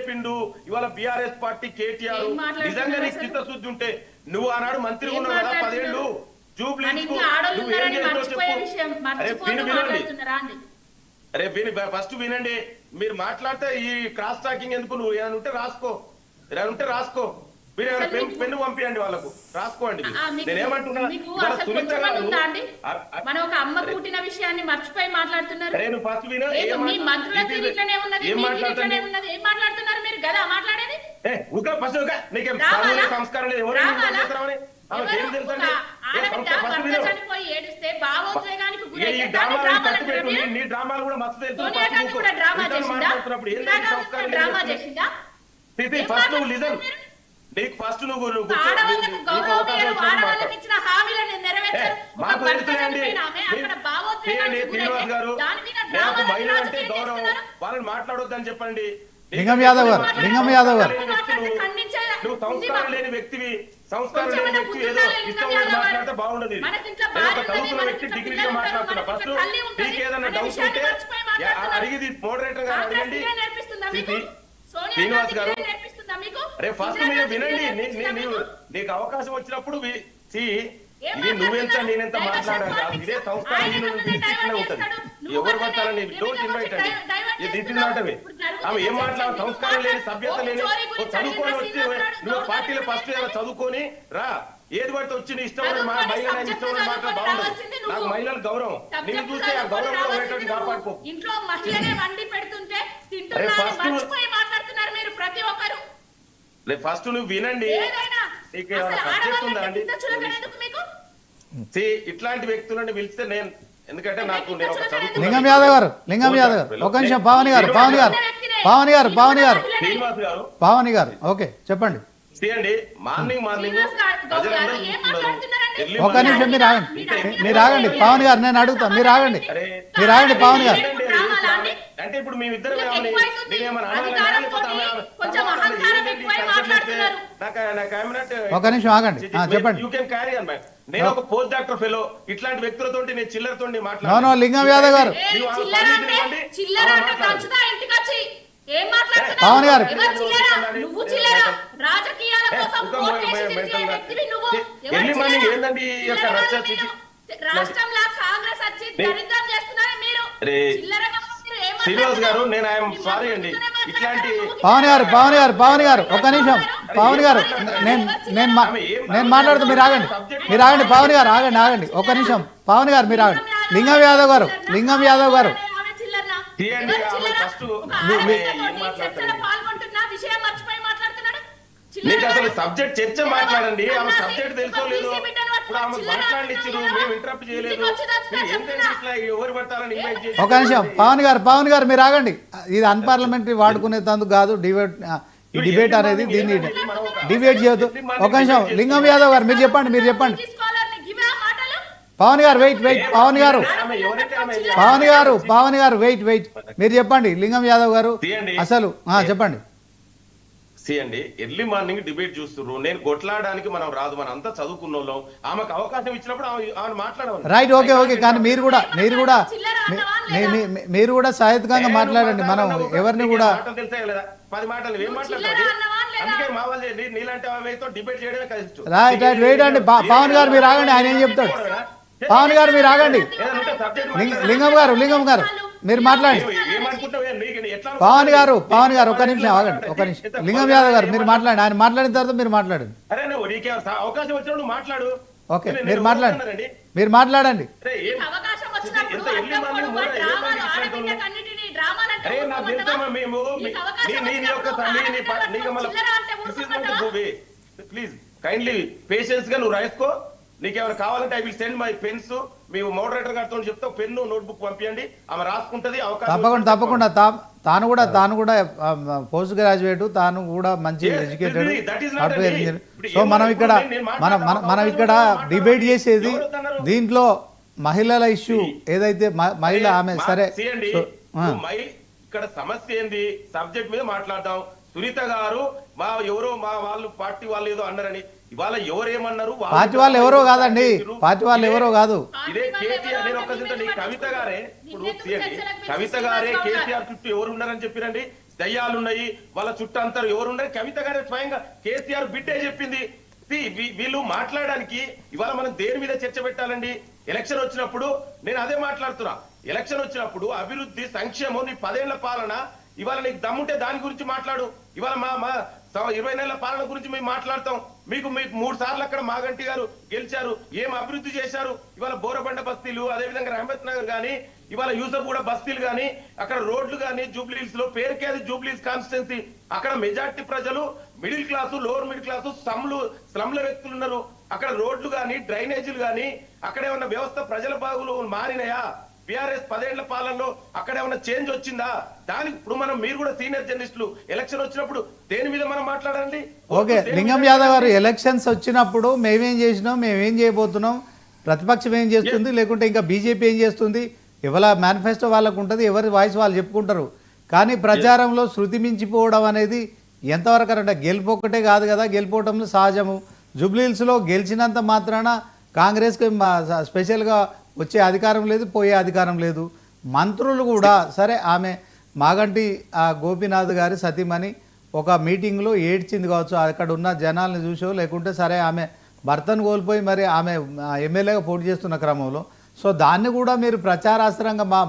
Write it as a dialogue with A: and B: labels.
A: చెప్పిండు ఇవాళ BRS party KTR నిజంగా నీకు చిత్తశుద్ధి ఉంటే నువ్వు ఆనాడు మంత్రి ఉన్నావు కదా 10 ఏళ్ళు జూబ్లీస్ కు నువ్వు ఏం చేస్తావు చెప్పు. అరే వినండి, అరే ఫస్ట్ వినండి. మీరు మాట్లాడితే ఈ క్రాస్ టాకింగ్ ఎందుకు? నువ్వు ఏమైనా ఉంటే రాసుకో పెన్ను పంపియండి వాళ్ళకు, రాసుకోండి. నేనేమంటున్నా
B: మనం ఒక అమ్మ పుట్టిన విషయాన్ని మర్చిపోయి మాట్లాడుతున్నారు.
A: ఫస్ట్ విను,
B: ఏం మాట్లాడుతున్నారు మీరు కదా మాట్లాడేది?
A: సంస్కారం లేదు.
B: చనిపోయి ఏడిస్తే భావోద్వేగానికి
A: నీ డ్రామాలు కూడా మస్తు తెలుసు.
B: డ్రామా చేసిందా?
A: ఫస్ట్ నువ్వు లిజన్, నీకు ఫస్ట్ నువ్వు శ్రీనివాస్ గారు నాకు మహిళ అంటే గౌరవం, వాళ్ళని మాట్లాడొద్దని చెప్పండి.
C: లింగం యాదవ్ గారు
A: నువ్వు సంస్కారం లేని వ్యక్తివి, సంస్కారం లేని వ్యక్తి ఏదో ఇష్టం మాట్లాడితే బాగుండదు. చదువుకున్న వ్యక్తి డిగ్రీగా మాట్లాడుతున్నా. ఫస్ట్ నీకు ఏదైనా డౌట్ ఉంటే అడిగి మోడరేటర్ గారు అడగండి. శ్రీనివాస్ గారు అరే ఫస్ట్ మీరు వినండి, నీకు అవకాశం వచ్చినప్పుడు ఇది నువ్వెంత నేనెంత మాట్లాడాను కాదు. ఇదే సంస్కారం ఉంటుంది. ఎవరు పడతారని డోంట్ ఇన్వైట్ అండి. ఇది నాటవే ఆమె ఏం మాట్లాడు, సంస్కారం లేని సభ్యత లేని చదువుకొని వచ్చి నువ్వు పార్టీలో ఫస్ట్ చదువుకొని రా, ఏది పడితే వచ్చి నీ ఇష్టం మహిళ ఇష్టం మాట్లాడ బాగుండదు. నాకు మహిళలు గౌరవం, నేను చూస్తే ఆ గౌరవం కాపాడుకో. ఫస్ట్ నువ్వు వినండి, నీకు సబ్జెక్ట్ ఉందా అండి? ఇట్లాంటి వ్యక్తులను పిలిస్తే నేను, ఎందుకంటే నాకు
C: లింగం యాదవ్ గారు ఒక నిమిషం. పావని గారు ఓకే చెప్పండి.
A: మార్నింగ్
C: ఒక నిమిషం మీరు ఆగండి పావని గారు, నేను అడుగుతాను. మీరు ఆగండి పావని గారు.
A: అంటే ఇప్పుడు మేమిద్దరం
C: ఒక నిమిషం ఆగండి, చెప్పండి.
A: నేను ఒక పోస్ట్ డాక్టర్ ఫెలో, ఇట్లాంటి వ్యక్తులతో నేను చిల్లరతో
C: మాట్లాడు. లింగం యాదవ్ గారు పావని గారు
A: ఎర్లీ మార్నింగ్ ఏందండి శ్రీనివాస్ గారు, నేను ఐఎమ్ సారీ అండి. ఇట్లాంటి
C: పావని గారు ఒక నిమిషం. పావని గారు నేను మాట్లాడుతూ మీరు ఆగండి. పావని గారు ఆగండి ఒక నిమిషం. పావని గారు మీరు ఆగండి. లింగం యాదవ్ గారు
A: నీకు అసలు సబ్జెక్ట్ చర్చ మాట్లాడండి. ఆమె సబ్జెక్ట్ తెలుసో లేదు, ఇప్పుడు ఆమె మాట్లాడినిచ్చారు, మేము ఇంటరప్ట్ చేయలేదు. ఎవరు పడతారని ఇన్వైట్ చేసి
C: ఒక నిమిషం. పావని గారు మీరు ఆగండి. ఇది అన్పార్లమెంటరీ వాడుకునేందుకు కాదు డిబేట్ అనేది, దీన్ని డిబేట్ చేయొద్దు. ఒక నిమిషం. లింగం యాదవ్ గారు మీరు చెప్పండి. పావని గారు వెయిట్. పావని గారు వెయిట్. మీరు చెప్పండి లింగం యాదవ్ గారు అసలు చెప్పండి.
A: అండి ఎర్లీ మార్నింగ్ డిబేట్ చూస్తున్నారు. నేను కొట్లాడడానికి మనం రాదు, మనం అంతా చదువుకున్న వాళ్ళం. ఆమెకు అవకాశం ఇచ్చినప్పుడు ఆమె మాట్లాడవాలి.
C: Right okay. కానీ మీరు కూడా సాహిత్యంగా మాట్లాడండి. మనం ఎవరిని కూడా
A: తెలుసా లేదా 10 మాటలు ఏం మాట్లాడతారు? అందుకే మా వాళ్ళు నీలాంటి ఆమెతో డిబేట్ చేయడమే కష్టం.
C: రైట్ వెయిట్ అండి. పావన్ గారు మీరు ఆగండి, ఆయన ఏం చెప్తాడు. పావన్ గారు మీరు ఆగండి. లింగం గారు మీరు మాట్లాడండి. పావన్ గారు ఒక నిమిషం ఆగండి. లింగం యాదవ్ గారు మీరు మాట్లాడండి. ఆయన మాట్లాడిన తర్వాత మీరు మాట్లాడండి.
A: అవకాశం వచ్చినప్పుడు మాట్లాడు.
C: ఓకే మీరు మాట్లాడండి.
A: ప్లీజ్ కైండ్లీ పేషెన్స్ గా నువ్వు రాసుకో. నీకేమైనా కావాలంటే I will send my pens. Me moderator గారితో చెప్తే పెన్ను నోట్బుక్ పంపించండి, ఆమె రాసుకుంటది.
C: తప్పకుండా తాను కూడా పోస్ట్ గ్రాడ్యుయేట్, తాను కూడా మంచి ఎడ్యుకేటెడ్ సాఫ్ట్వేర్ ఇంజనీర్. సో మనం ఇక్కడ డిబేట్ చేసేది దీంట్లో మహిళల ఇష్యూ ఏదైతే మహిళ ఆమె సరే
A: ఇక్కడ సమస్య ఏంది సబ్జెక్ట్ మీద మాట్లాడదాం. సునీత గారు ఎవరో వాళ్ళు పార్టీ వాళ్ళు ఏదో అన్నారని, ఇవాళ ఎవరేమన్నారు?
C: పార్టీ వాళ్ళు ఎవరో కాదండి,
A: ఇదే కేసీఆర్. నేను ఒక్కసారి కవిత గారే కేసీఆర్ చుట్టూ ఎవరు ఉన్నారని చెప్పిరండి. దయ్యాలున్నాయి, వాళ్ళ చుట్టంతా ఎవరున్నారు. కవిత గారే స్వయంగా కేసీఆర్ బిడ్డే చెప్పింది. వీళ్ళు మాట్లాడడానికి ఇవాళ మనం దేని మీద చర్చ పెట్టాలండి? ఎలక్షన్ వచ్చినప్పుడు నేను అదే మాట్లాడుతున్నా. ఎలక్షన్ వచ్చినప్పుడు అభివృద్ధి, సంక్షేమం, నీ 10 ఏళ్ల పాలన, ఇవాళ నీకు దమ్ముంటే దాని గురించి మాట్లాడు. ఇవాళ మా 20 నెలల పాలన గురించి మేము మాట్లాడతాం. మీకు 3 సార్లు అక్కడ మాగంటి గారు గెలిచారు, ఏం అభివృద్ధి చేశారు? ఇవాళ బోరబండ బస్తీలు, అదేవిధంగా రహమత్ నగర్ గానీ, ఇవాళ యూసఫ్ కూడా బస్తీలు గానీ, అక్కడ రోడ్లు గానీ, జూబ్లీహిల్స్ లో పేరుకే అది జూబ్లీహిల్స్ కాన్స్టిట్యున్సీ, అక్కడ మెజార్టీ ప్రజలు middle class, lower middle class, స్లమ్ల వ్యక్తులు ఉన్నారు. అక్కడ రోడ్లు గానీ, డ్రైనేజీలు గానీ, అక్కడ ఏమన్నా వ్యవస్థ ప్రజల బాగులు మారినాయా? బీఆర్ఎస్ 10 ఏళ్ల పాలనలో అక్కడ ఏమన్నా చేంజ్ వచ్చిందా? దానికి ఇప్పుడు మీరు కూడా సీనియర్ జర్నలిస్టులు, ఎలక్షన్ వచ్చినప్పుడు దేని మీద మనం మాట్లాడండి.
C: ఓకే, లింగం యాదవ్ గారు, ఎలక్షన్స్ వచ్చినప్పుడు మేమేం చేసినాం, మేమేం చేయబోతున్నాం, ప్రతిపక్షం ఏం చేస్తుంది, లేకుంటే ఇంకా బీజేపీ ఏం చేస్తుంది, ఎవరి మేనిఫెస్టో వాళ్ళకు ఉంటుంది, ఎవరి వాయిస్ వాళ్ళు చెప్పుకుంటారు. కానీ ప్రచారంలో శృతి మించిపోవడం అనేది ఎంతవరకు అంటే గెలుపు ఒక్కటే కాదు కదా, గెలుపోవటంలో సహజము. జూబ్లీహిల్స్లో గెలిచినంత మాత్రాన కాంగ్రెస్కి స్పెషల్గా వచ్చే అధికారం లేదు, పోయే అధికారం లేదు. మంత్రులు కూడా సరే, ఆమె మాగంటి గోపీనాథ్ గారి సతీమణి ఒక మీటింగ్లో ఏడ్చింది కావచ్చు, అక్కడ ఉన్న జనాల్ని చూసో, లేకుంటే సరే ఆమె భర్తను కోల్పోయి మరి ఆమె ఎమ్మెల్యేగా పోటీ చేస్తున్న క్రమంలో. సో దాన్ని కూడా మీరు ప్రచారాస్త్రంగా